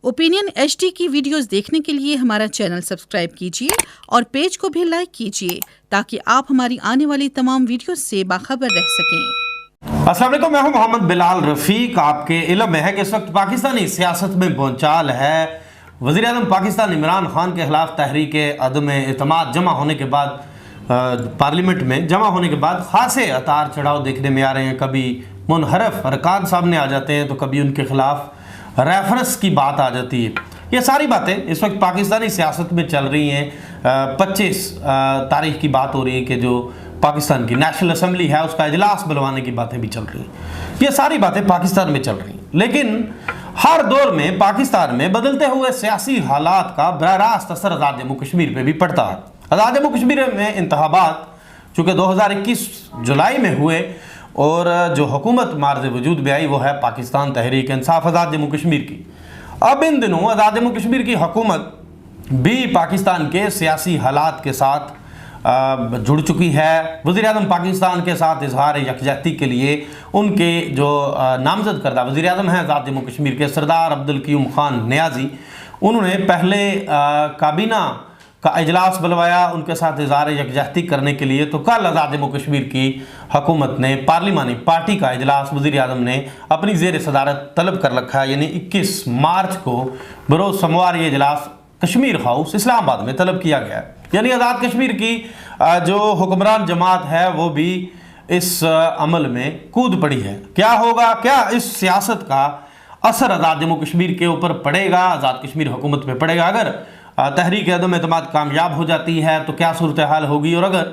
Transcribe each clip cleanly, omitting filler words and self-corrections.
Opinion HD की videos देखने के लिए हमारा चैनल सब्सक्राइब कीजिए और पेज को भी लाइक कीजिए ताकि आप हमारी आने वाली तमाम वीडियोस से बाखबर रह सकें। अस्सलाम वालेकुम, मैं हूं मोहम्मद बिलाल रफ़ीक। आपके इल्म में है कि इस वक्त पाकिस्तानी सियासत में भूचाल है। वज़ीर आज़म पाकिस्तान इमरान खान के खिलाफ तहरीक अदम एतमाद जमा होने के बाद पार्लियामेंट में जमा होने के बाद खासे अतार चढ़ाव देखने में आ रहे हैं। कभी मुनहरफ अरकान सामने आ जाते हैं तो कभी उनके खिलाफ रेफरेंस की बात आ जाती है। ये सारी बातें इस वक्त पाकिस्तानी सियासत में चल रही हैं। 25 तारीख की बात हो रही है कि जो पाकिस्तान की नेशनल असेंबली है उसका इजलास बुलवाने की बातें भी चल रही हैं। ये सारी बातें पाकिस्तान में चल रही हैं, लेकिन हर दौर में पाकिस्तान में बदलते हुए सियासी हालात का बराह रास्त असर आज़ाद जम्मू कश्मीर पर भी पड़ता है। आज़ाद जम्मू कश्मीर में इंतखाबात चूँकि 2021 जुलाई में हुए और जो हुकूमत मार्ज़ वजूद में आई वो है पाकिस्तान तहरीक इंसाफ आज़ाद जम्मू कश्मीर की। अब इन दिनों आज़ाद जम्मू कश्मीर की हुकूमत भी पाकिस्तान के सियासी हालात के साथ जुड़ चुकी है। वज़ीर आज़म पाकिस्तान के साथ इजहार यकजहती के लिए उनके जो नामजद करदा वज़ीर आज़म हैं आज़ाद जम्मू कश्मीर के सरदार अब्दुल क़य्यूम खान नियाज़ी, उन्होंने पहले काबीना का इजलास बुलवाया उनके साथ इजहार यकजहती करने के लिए। तो कल आज़ाद जम्मू कश्मीर की हुकूमत ने पार्लिमानी पार्टी का इजलास वज़ीर आज़म ने अपनी ज़ेर सदारत तलब कर रखा है, यानी 21 मार्च को बरोज़ सोमवार ये इजलास कश्मीर हाउस इस्लामाबाद में तलब किया गया है। यानी आज़ाद कश्मीर की जो हुक्मरान जमात है वो भी इस अमल में कूद पड़ी है। क्या होगा, क्या इस सियासत का असर आज़ाद जम्मू कश्मीर के ऊपर पड़ेगा, आज़ाद कश्मीर हुकूमत पे पड़ेगा? अगर तहरीक अदम एतमाद कामयाब हो जाती है तो क्या सूरत हाल होगी, और अगर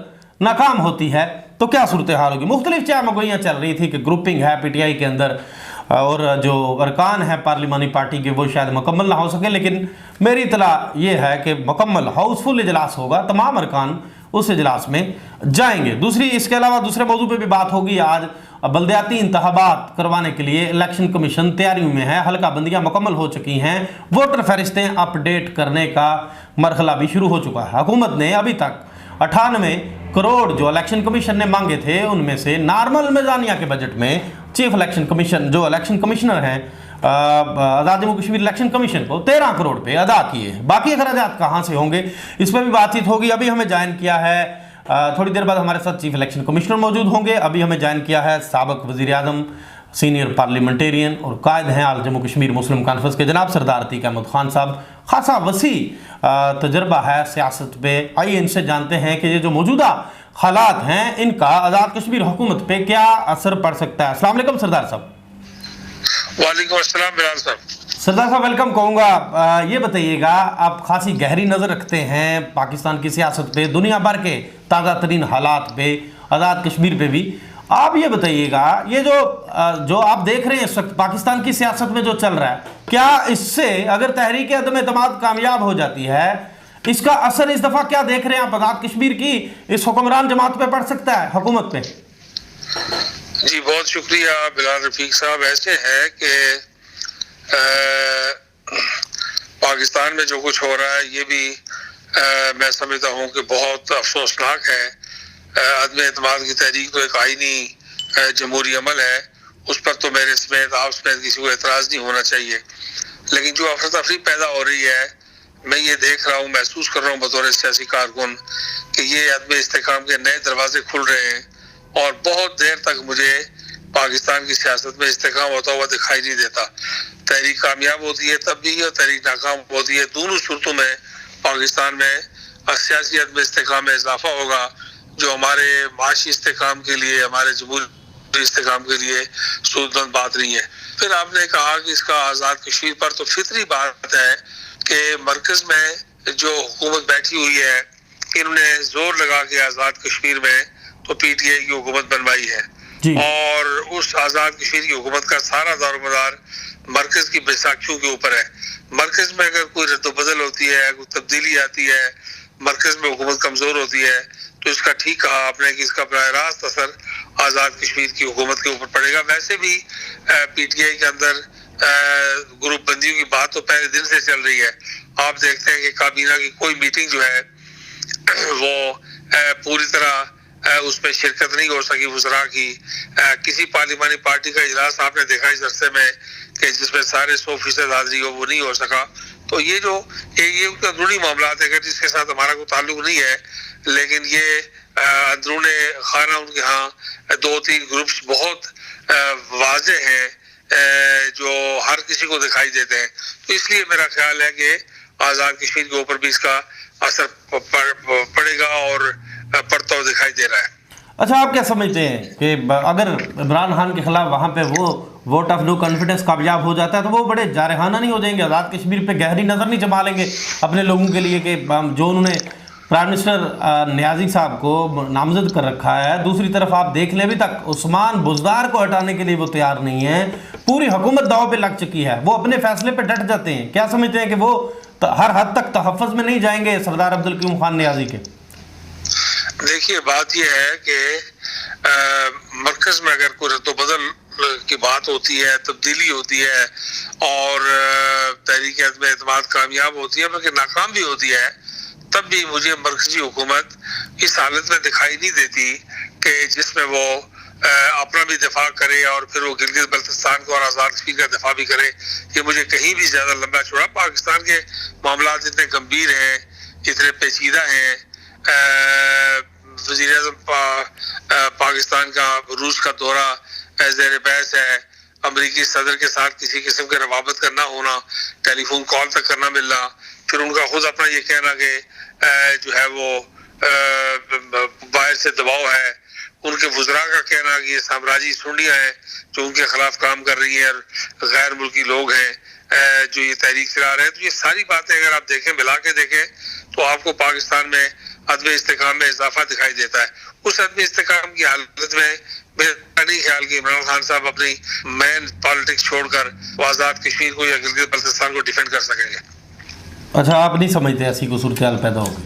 नाकाम होती है तो क्या सूरत हाल होगी? मुख्तलिफ चामगोइयाँ चल रही थी कि ग्रुपिंग है PTI के अंदर और जो अरकान है पार्लिमानी पार्टी के वो शायद मुकम्मल ना हो सके, लेकिन मेरी इतला ये है कि मुकम्मल हाउसफुल इजलास होगा, तमाम अरकान उस इजलास में जाएंगे। इसके अलावा दूसरे मौजू पे भी बात होगी। आज बल्दियाती इंतखाबात करवाने के लिए इलेक्शन कमीशन तैयारियों में है, हल्का बंदियाँ मुकम्मल हो चुकी हैं, वोटर फहरिस्तें अपडेट करने का मरहला भी शुरू हो चुका है। हुकूमत ने अभी तक 98 करोड़ जो इलेक्शन कमीशन ने मांगे थे उनमें से नॉर्मल मिज़ानिया के बजट में चीफ इलेक्शन कमीशन जो इलेक्शन कमिश्नर हैं आज़ाद जम्मू कश्मीर इलेक्शन कमीशन को 13 करोड़ पे अदा किए। बाकी अखराजात कहाँ से होंगे, इस पर भी बातचीत होगी। अभी हमें ज्वाइन किया है, थोड़ी देर बाद हमारे साथ चीफ इलेक्शन कमिश्नर मौजूद होंगे। अभी हमें ज्वाइन किया है साबिक वज़ीर आज़म, सीनियर पार्लियामेंटेरियन और कायद हैं आल जम्मू कश्मीर मुस्लिम कॉन्फ्रेंस के जनाब सरदार अतीक अहमद खान साहब। खासा वसी तजर्बा है सियासत पे। आइए इनसे जानते हैं कि ये जो मौजूदा हालात हैं इनका आज़ाद कश्मीर हुकूमत पे क्या असर पड़ सकता है। अस्सलाम वालेकुम सरदार साहब। वालेकुम अस्सलाम बिलाल साहब। सरदार साहब वेलकम कहूँगा। ये बताइएगा, आप खासी गहरी नज़र रखते हैं पाकिस्तान की सियासत पे, दुनिया भर के ताज़ा तरीन हालात पे, आज़ाद कश्मीर पे भी। आप ये बताइएगा, ये जो आप देख रहे हैं इस वक्त पाकिस्तान की सियासत में जो चल रहा है, क्या इससे अगर तहरीक अदम एतमाद कामयाब हो जाती है, इसका असर इस दफ़ा क्या देख रहे हैं आप आज़ाद कश्मीर की इस हुक्मरान जमात पे पड़ सकता है, हुकूमत पे? जी बहुत शुक्रिया बिलाल रफीक साहब। ऐसे है कि पाकिस्तान में जो कुछ हो रहा है ये भी मैं समझता हूँ कि बहुत अफसोसनाक है। अदम एतमाद की तहरीक तो एक आईनी जमहूरी अमल है, उस पर तो मेरे समेत आप समेत किसी को एतराज़ नहीं होना चाहिए। लेकिन जो अफरा तफरी पैदा हो रही है, मैं ये देख रहा हूँ, महसूस कर रहा हूँ बतौर सियासी कारकुन कि ये अदम इस्तेकाम के नए दरवाजे खुल रहे हैं और बहुत देर तक मुझे पाकिस्तान की सियासत में इस्तेकाम होता हुआ दिखाई नहीं देता। तहरीक कामयाब होती है तब भी और तहरीक नाकाम होती है, दोनों सूरतों में पाकिस्तान में सियासी अदम इस्तेकाम में इजाफा होगा, जो हमारे माशी इस्तेकाम के लिए, हमारे जमहूरी इस्तेकाम के लिए सूरतमंद बात नहीं है। फिर आपने कहा कि इसका आज़ाद कश्मीर पर, तो फितरी बात है कि मरकज़ में जो हुकूमत बैठी हुई है इन्होंने जोर लगा के आज़ाद कश्मीर में तो PTI की हुकूमत बनवाई है और उस आज़ाद कश्मीर की हुकूमत का सारा दारोमदार मरकज़ की बैसाखियों के ऊपर है। मरकज़ में अगर कोई रद्दबदल होती है, कोई तब्दीली आती है, मरकज़ में हुकूमत कमज़ोर होती है, तो इसका ठीक कहा आपने कि इसका बराह रास्त असर आज़ाद कश्मीर की हुकूमत के ऊपर पड़ेगा। वैसे भी PTI के अंदर ग्रुप बंदियों की बात तो पहले दिन से चल रही है। आप देखते हैं कि काबीना की कोई मीटिंग जो है वो पूरी तरह उसमें शिरकत नहीं हो सकी वज़रा की। किसी पार्लिमानी पार्टी का इजलास आपने देखा इस अरसे में कि जिसमें सारे 100% हाजिरी हो, वो नहीं हो सका। तो ये जो ये उनका अंदरूनी मामला है जिसके साथ हमारा कोई ताल्लुक नहीं है, लेकिन ये अंदरूने खाना उनके यहाँ 2-3 ग्रुप्स बहुत वाज़े हैं जो हर किसी को दिखाई देते हैं। तो इसलिए मेरा ख्याल है कि आज़ाद कश्मीर के ऊपर भी इसका असर पड़ेगा और पड़ता हुआ दिखाई दे रहा है। अच्छा, आप क्या समझते हैं कि अगर इमरान खान के खिलाफ वहाँ पे वो वोट ऑफ नो कॉन्फिडेंस कामयाब हो जाता है तो वो बड़े जारहाना नहीं हो जाएंगे, आज़ाद कश्मीर पे गहरी नज़र नहीं जमा लेंगे अपने लोगों के लिए कि जो उन्होंने प्राइम मिनिस्टर नियाजी साहब को नामजद कर रखा है। दूसरी तरफ आप देख लें, अभी तक उस्मान बुज़दार को हटाने के लिए वो तैयार नहीं है, पूरी हुकूमत दाव पे लग चुकी है, वो अपने फैसले पे डट जाते हैं। क्या समझते हैं कि वो हर हद तक तहफ़्फ़ुज़ में नहीं जाएंगे सरदार अब्दुल कयूम खान नियाजी के? देखिए, बात यह है कि मरकज़ में अगर कोई रद्द-ओ-बदल की बात होती है, तब्दीली होती है और तहरीक अदम एतमाद कामयाब होती है बल्कि नाकाम भी होती है, तब भी मुझे मरकजी हुकूमत इस हालत में दिखाई नहीं देती कि जिसमें वो अपना भी दिफा करे और फिर वो गिलगित बल्तिस्तान को और आज़ाद कश्मीर का दिफा भी करे। ये मुझे कहीं भी ज़्यादा लंबा चौड़ा, पाकिस्तान के मामला इतने गंभीर हैं, इतने पेचीदा हैं। वज़ीर-ए-आज़म पाकिस्तान का रूस का दौरा ज़ेर बहस है, अमरीकी सदर के साथ किसी किस्म के रवाबत का ना होना, टेलीफोन कॉल तक करना मिलना, फिर उनका खुद अपना ये कहना कि जो है वो बाहर से दबाव है, उनके वज़रा का कहना कि ये साम्राज्यी सुंडियाँ हैं जो उनके खिलाफ काम कर रही हैं और गैर मुल्की लोग हैं जो ये तहरीक चला रहे हैं। तो ये सारी बातें अगर आप देखें, मिला के देखें, तो आपको पाकिस्तान में अदम इस्तेकाम में इजाफा दिखाई देता है। उस अदम इस्तेकाम की हालत में मेरा नहीं ख्याल कि इमरान खान साहब अपनी मेन पॉलिटिक्स छोड़कर आज़ाद कश्मीर को या गिलगित बल्तिस्तान को डिफेंड कर सकेंगे। अच्छा, आप नहीं समझते ऐसी कोई सूरत हाल पैदा होगी?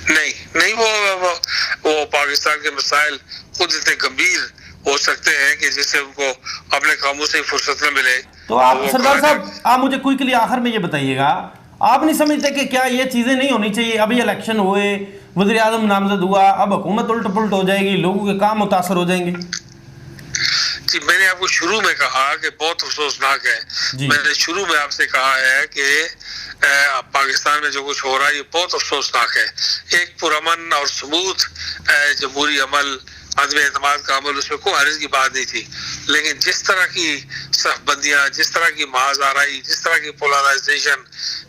नहीं, वो पाकिस्तान के मसाइल खुद इतने गंभीर हो सकते हैं कि जिससे उनको अपने कामों से फुर्सत न मिले। तो आप सरदार साहब, आप मुझे क्विकली आखिर में ये बताइएगा, आप नहीं समझते कि क्या ये चीज़ें नहीं होनी चाहिए? अभी इलेक्शन हुए, वज़ीर आज़म नामजद हुआ, अब हुकूमत उल्ट पुलट हो जाएगी, लोगों के काम मुतासर हो जाएंगे। जी, मैंने आपको शुरू में कहा कि बहुत अफसोसनाक है। मैंने शुरू में आपसे कहा है कि पाकिस्तान में जो कुछ हो रहा है ये बहुत अफसोसनाक है। एक पुरअमन और स्मूथ जमहूरी अमल, अदम एतमाद का अमल, उसमें कोई हर्ज की बात नहीं थी, लेकिन जिस तरह की सफबंदियाँ, जिस तरह की महाज़ाराई, जिस तरह की पोलराइजेशन,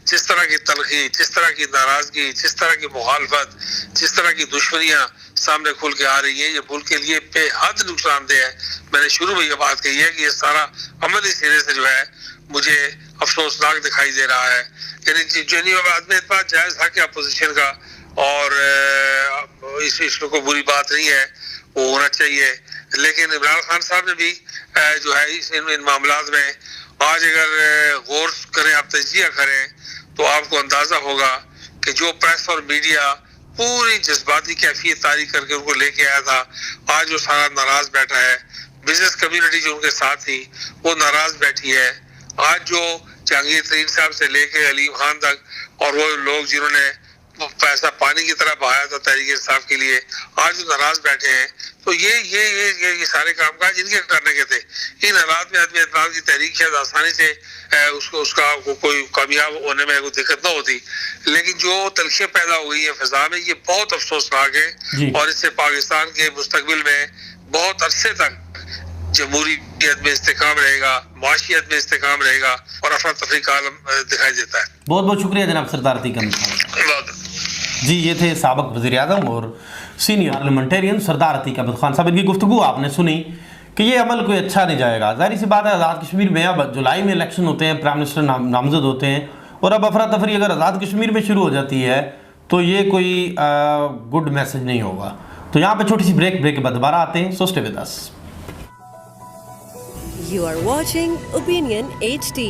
जिस तरह की तलखी, जिस तरह की नाराज़गी, जिस तरह की मुखालफत, जिस तरह की दुश्मनियाँ सामने खुल के आ रही है, ये मुल्क के लिए बेहद नुकसानदेह है। मैंने शुरू में ये बात कही है कि ये सारा अमल इस सिरे से जो है मुझे अफसोसनाक दिखाई दे रहा है। यानी जो आदमी इतना जायज़ हक है अपोजिशन का और इसमें कोई बुरी बात नहीं है, वो होना चाहिए। लेकिन इमरान खान साहब ने भी जो है इन मामलात में आज अगर गौर करें, आप तजिया करें, तो आपको अंदाज़ा होगा कि जो प्रेस और मीडिया पूरी जज्बाती कैफियत तारी करके उनको लेके आया था, आज वो सारा नाराज बैठा है। बिजनेस कम्युनिटी जो उनके साथ थी वो नाराज बैठी है। आज जो जहांगीर तरीन साहब से लेके अलीम खान तक और वो लोग जिन्होंने पैसा पानी की तरह बहाया था तहरीक इंसाफ के लिए, आज जो नाराज बैठे हैं। तो ये सारे कामकाज इनके करने के थे। इन हालात में आदमी एतमाद की तहरीक शायद आसानी से उसका कोई कामयाब होने में कोई दिक्कत ना होती, लेकिन जो तलखियाँ पैदा हो गई है फिजा में, ये बहुत अफसोसनाक है और इससे पाकिस्तान के मुस्तकबिल में बहुत अरसे तक जमहूरियत में इस्तेकाम रहेगा, माशियत में इस्तेकाम रहेगा और अफरा तफरी का आलम दिखाई देता है। बहुत बहुत शुक्रिया जनाब सरदार अतीक जी। ये थे साबिक वज़ीर आज़म और सीनियर पार्लियामेंटेरियन सरदार अतीक अहमद खान साहब। इनकी गुफ्तगू आपने सुनी कि ये अमल कोई अच्छा नहीं जाएगा। ज़ाहिर सी बात है, आज़ाद कश्मीर में अब जुलाई में इलेक्शन होते हैं, प्राइम मिनिस्टर नामजद होते हैं और अब अफरा तफरी अगर आज़ाद कश्मीर में शुरू हो जाती है तो ये कोई गुड मैसेज नहीं होगा। तो यहाँ पे छोटी सी ब्रेक के बाद दोबारा आते हैं। So stay with us. You are watching Opinion HD.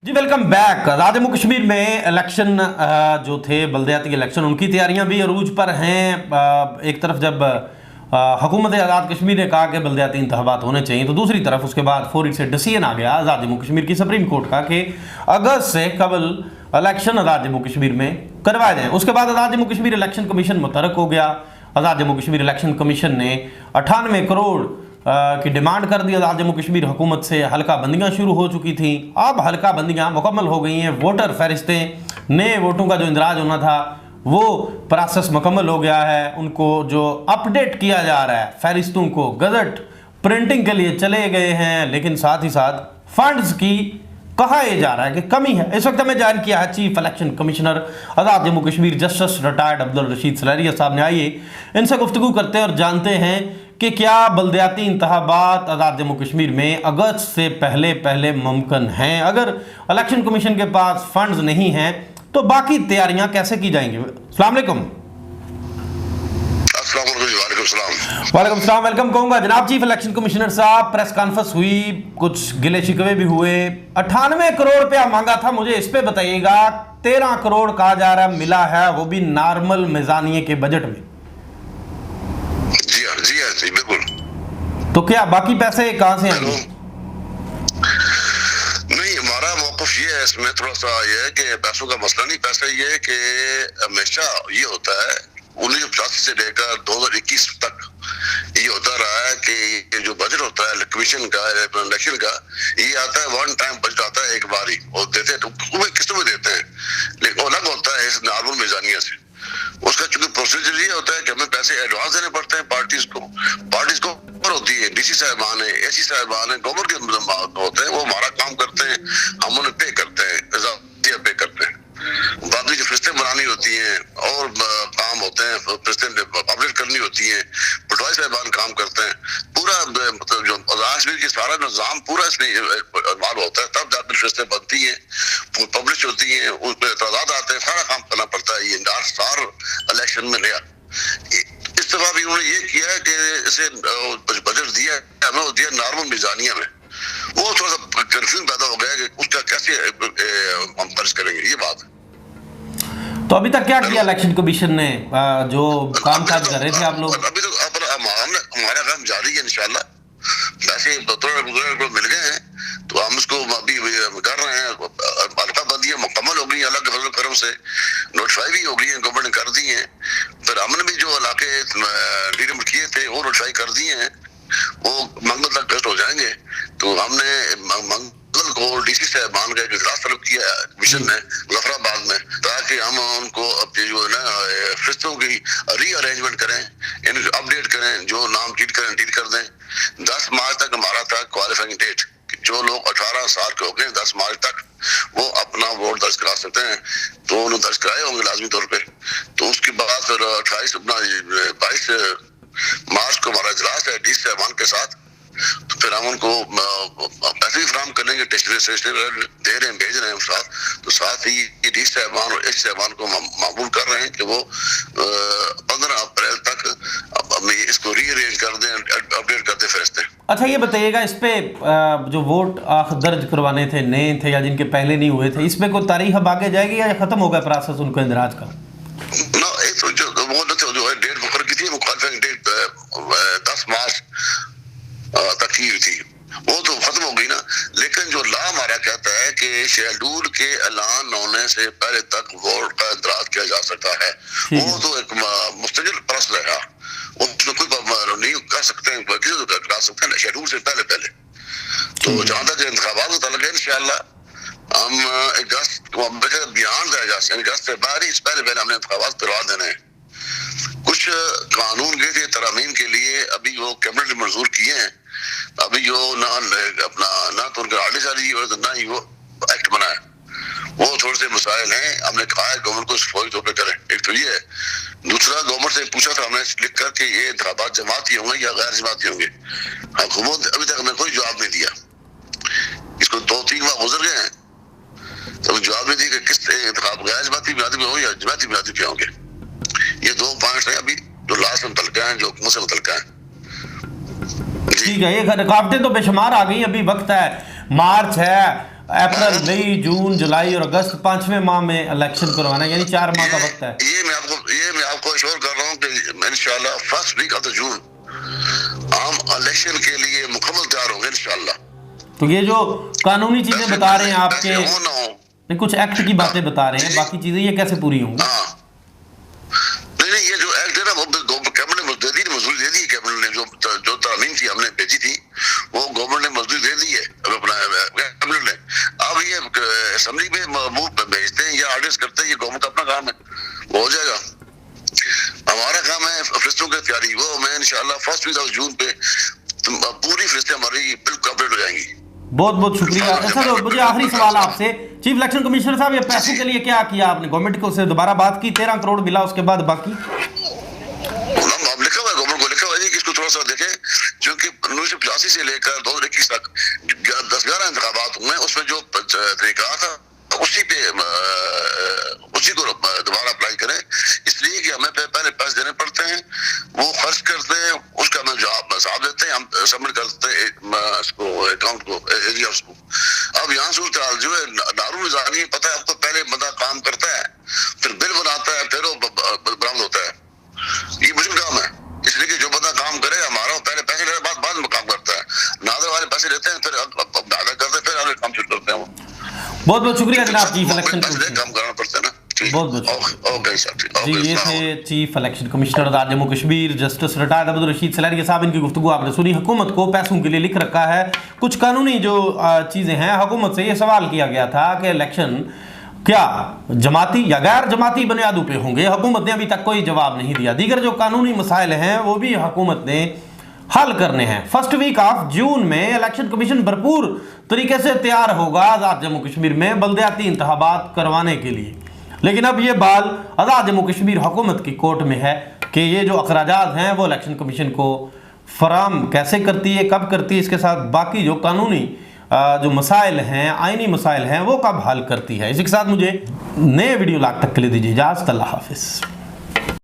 जी वेलकम बैक। आज़ाद जम्मू कश्मीर में इलेक्शन जो थे बल्दियाती इलेक्शन, उनकी तैयारियां भी अरूज पर हैं। एक तरफ जब हुकूमत आज़ाद कश्मीर ने कहा कि बल्दियाती इंतखाबात होने चाहिए, तो दूसरी तरफ उसके बाद फौरी से डिसीजन आ गया आज़ाद जम्मू कश्मीर की सुप्रीम कोर्ट का कि अगस्त से कबल इलेक्शन आज़ाद जम्मू कश्मीर में करवाए जाएँ। उसके बाद आज़ाद जम्मू कश्मीर इलेक्शन कमीशन मुतहरक हो गया। आज़ाद जम्मू कश्मीर इलेक्शन कमीशन ने 98 करोड़ की डिमांड कर दी आज़ाद जम्मू कश्मीर हुकूमत से। हल्का बंदियाँ शुरू हो चुकी थी, अब हल्का बंदियाँ मुकम्मल हो गई हैं। वोटर फहरिस्तें, नए वोटों का जो इंदराज होना था वो प्रोसेस मुकम्मल हो गया है। उनको जो अपडेट किया जा रहा है, फहरिस्तों को गजट प्रिंटिंग के लिए चले गए हैं, लेकिन साथ ही साथ फंड्स की कहा यह जा रहा है कि कमी है। इस वक्त हमें जान किया है चीफ इलेक्शन कमिश्नर आज़ाद जम्मू कश्मीर जस्टिस रिटायर्ड अब्दुल रशीद सलारिया साहब ने। आइए इनसे गुफ्तगू करते हैं और जानते हैं कि क्या बल्दियाती इंतखाबात आज़ाद जम्मू कश्मीर में अगस्त से पहले मुमकिन हैं। अगर इलेक्शन कमीशन के पास फंड्स नहीं हैं तो बाकी तैयारियां कैसे की जाएंगी। अस्सलाम वालेकुम। वालेकुम सलाम, वेलकम कहूँगा जनाब चीफ इलेक्शन कमिश्नर साहब। प्रेस कॉन्फ्रेंस हुई, कुछ गिले शिकवे भी हुए। 98 करोड़ रुपया मांगा था, मुझे इस पे बताइएगा। 13 करोड़ कहा जा रहा है मिला है, वो भी नॉर्मल मिजानिये के बजट में। जी बिल्कुल। तो क्या बाकी पैसे कहाँ से आएंगे? नहीं, हमारा मौक़िफ़ ये है इसमें, थोड़ा सा ये है कि पैसों का मसला नहीं। पैसा ये है कि हमेशा ये होता है 1985 से लेकर 2021 तक ये होता रहा है कि ये जो बजट होता है कमीशन का, इलेक्शन का, ये आता है वन टाइम बजट आता है एक बार ही, और देते हैं किस्तों में देते हैं, लेकिन अलग होता है इस नॉर्मल मिजानिया से। उसका चूंकि प्रोसीजर ये होता है कि हमें पैसे एडवांस देने पड़ते हैं पार्टीज को होती है, डीसी साहबान है, एसी साहबान है, गवर्नमेंट के होते हैं, वो हमारा काम करते हैं, हम उन्हें पे करते हैं, पे करते हैं। बाकी जो फरिश्तें बनानी होती हैं और काम होते हैं, फरिश्तें अपडेट करनी होती हैं, पटवारी साहबान काम करते हैं। पूरा मतलब जो कश्मीर की सारा निज़ाम पूरा इसमें इन्वॉल्व होता है, तब जाकर फरिश्तें बनती हैं, पब्लिश होती हैं, उस पर एतराज़ात आते हैं, सारा काम करना पड़ता है। ये सार इलेक्शन में नया इस दफा भी उन्होंने ये किया है कि इसे बजट दिया हमें, वो दिया नॉर्मल मिजानिया में। वो थोड़ा सा कंफ्यूजन पैदा हो गया कि उसका कैसे हम खर्च करेंगे, ये बात। तो अभी तक क्या किया इलेक्शन कमीशन ने, जो काम काज कर रहे थे आप लोग? अभी तो हमारा काम जारी है इंशाल्लाह। पैसे मिल गए हैं तो हम उसको अभी कर रहे हैं। हल्का बंदियां मुकम्मल हो गई, अलग अलग कर्म से नोटिफाई भी हो गई है, गवर्नमेंट ने कर दी है। फिर हमने भी जो इलाके डीलिमिट किए थे वो नोटिफाई कर दिए हैं, वो मंगल तक टेस्ट हो जाएंगे। तो हमने मंगल को डीसी साहबान का एक इजलास तलब किया है कमीशन ने मुजफ्फराबाद में, ताकि हम उनको अब जो है ना फरिश्तों की रीअरेंजमेंट करें, इनको अपडेट करें, जो नाम डिलीट कर दें। 10 मार्च तक हमारा था क्वालिफाइंग डेट, जो लोग 18 साल के हो गए 10 मार्च तक वो अपना वोट दर्ज करा सकते हैं, तो उन्होंने दर्ज कराए होंगे लाजमी तौर पे। तो उसके बाद फिर 22 मार्च को हमारा इजलास है डीसी साहबान के साथ। तो फिर हम उनको पैसे भी फराहम करेंगे, टेस्ट दे रहे हैं, भेज रहे हैं साथ। तो साथ ही डीसी साहबान और एसी साहबान को मामूल कर रहे हैं कि वो 15 अप्रैल तक इसको रीअरेंज कर दें, अपडेट कर दें फरिश्ते। अच्छा ये बताइएगा, इस पे जो वोट दर्ज करवाने थे, नए थे या जिनके पहले नहीं हुए थे, इस पे कोई तारीख अब आगे जाएगी या खत्म हो गया प्रोसेस उनको इंदराज का? तो जो है डेट मुकर की थी, मुखालिफिंग डेट 10 मार्च तक की थी, वो तो खत्म हो गई ना। लेकिन जो लॉ हमारा कहता है कि शेड्यूल के ऐलान होने से पहले तक वोट का इंतराज किया जा सकता है, वो तो एक मुस्तकिल प्रोसेस है, उसमें कोई नहीं कर सकते हैं, किसी को करा सकते हैं शेड्यूल से पहले। तो जहाँ तक इंतखाबात होता लगे इंशाल्लाह हम अगस्त को बयान दिया जा सकते, अगस्त से पहले हमने इंतखाबात करवा देने हैं। कुछ कानून गए थे तरामीम के लिए, अभी वो कैबिनेट ने मंजूर किए हैं। अभी जो ना तो उनका आर्डिनरी जारी और ना ही वो एक्ट बना है, वो थोड़े से मसाइल हैं। हमने कहा है गवर्नमेंट को फौरी तौर पर करें, एक तो ये है। दूसरा, गवर्नमेंट से पूछा था हमने लिख कर कि ये इंतखाबात जमाती होंगे या गैर जमाती होंगे। हुकूमत अभी तक हमें कोई जवाब नहीं दिया, इसको 2-3 माह गुजर गए हैं, तो जवाब नहीं दिया कि किस इंतखाब गैर जमाती बुनियादी पे हो या जमाती बुनियादी पे होंगे। ये 2 पॉइंट्स हैं अभी जो लास्ट में मुतल्लिका हैं, जो हुकूमत से मुतल्लिका हैं। ठीक है, ये रुकावटें तो बेशुमार आ गई। अभी वक्त है, मार्च है, अप्रैल, मई, जून, जुलाई और अगस्त, 5वें माह में इलेक्शन करवाना, यानी 4 माह का वक्त है। ये मैं आपको अश्योर कर रहा हूँ कि इंशाल्लाह first week of the June हम इलेक्शन के लिए मुकम्मल तैयार होंगे इंशाल्लाह। तो ये जो कानूनी चीजें बता रहे हैं आपके, नहीं कुछ एक्ट की बातें बता रहे हैं, बाकी चीजें ये कैसे पूरी होंगी? नहीं, ये जो एक्ट है ना वो जो तरमीम थी हमने भेजी थी वो गवर्नमेंट ने मंजूरी दे दी है अपना कैबिनेट ने। अब ये असेंबली में मूव भेजते हैं या आर्डर्स करते हैं, ये गवर्नमेंट का अपना काम है, वो हो जाएगा। हमारा काम है फरिश्तों की तैयारी, वो मैं इंशाल्लाह फर्स्ट वीक ऑफ जून पे पूरी फरिश्तें हमारी बिल्कुल कंप्लीट हो जाएंगी। बहुत बहुत शुक्रिया। अच्छा तो मुझे आखिरी सवाल आपसे, चीफ इलेक्शन कमिश्नर साहब, ये पैसों के लिए क्या किया आपने? गवर्नमेंट को से दोबारा बात की, 13 करोड़ मिला, उसके बाद बाकी लिखा हुआ है, गवर्नमेंट को लिखा हुआ है कि इसको थोड़ा सा देखें, क्योंकि 1985 से लेकर 2021 तक 10-11 इंतखाबात हुए, उसमें जो तरीका था उसी को दोबारा अप्लाई करें, इसलिए कि हमें पहले पैसे देने पड़ते हैं, वो खर्च करते हैं, उसका हमें जवाब साहब देते हैं, हम सबमिट करते हैं इसको अकाउंट को एरियाज को। अब यहाँ सूरत जो है दारू निजानी पता है आपको, पहले बंदा काम करता है, फिर बिल बनाता है, फिर वो बरामद होता है, ये मुश्किल काम है। इसलिए कि जो बंदा काम करे हमारा, पहले पैसे लेने बाद में काम करता है, नादर वाले पैसे लेते हैं, फिर दादा करते हैं, फिर आगे काम शुरू करते हैं। बहुत बहुत शुक्रिया जनाब चीफ इलेक्शन काम करना पड़ता है ना। बहुत बहुत जी, ये थे चीफ इलेक्शन कमिश्नर आज़ाद जम्मू कश्मीर जस्टिस रिटायर्ड अब्दुल रशीद सलारिया साहब। इनकी गुफ्तगू आपने सुनी। हुकूमत को पैसों के लिए लिख रखा है, कुछ कानूनी जो चीज़ें हैं, हुकूमत से ये सवाल किया गया था कि इलेक्शन क्या जमाती या गैर जमाती बुनियादों पे होंगे, हुकूमत ने अभी तक कोई जवाब नहीं दिया। दीगर जो कानूनी मसाइल हैं वो भी हुकूमत ने हल करने हैं। फर्स्ट वीक ऑफ जून में इलेक्शन कमीशन भरपूर तरीके से तैयार होगा आज़ाद जम्मू कश्मीर में बल्दियाती इंतखाबात करवाने के लिए। लेकिन अब ये बाल आज़ाद जम्मू कश्मीर हुकूमत की कोर्ट में है कि ये जो अखराजात हैं वो इलेक्शन कमीशन को फराम कैसे करती है, कब करती है, इसके साथ बाकी जो कानूनी जो मसाइल हैं, आइनी मसाइल हैं, वो कब हल करती है। इसी के साथ मुझे नए वीडियो लाग तक के लिए दीजिए इजाज़त। अल्लाह हाफिज़।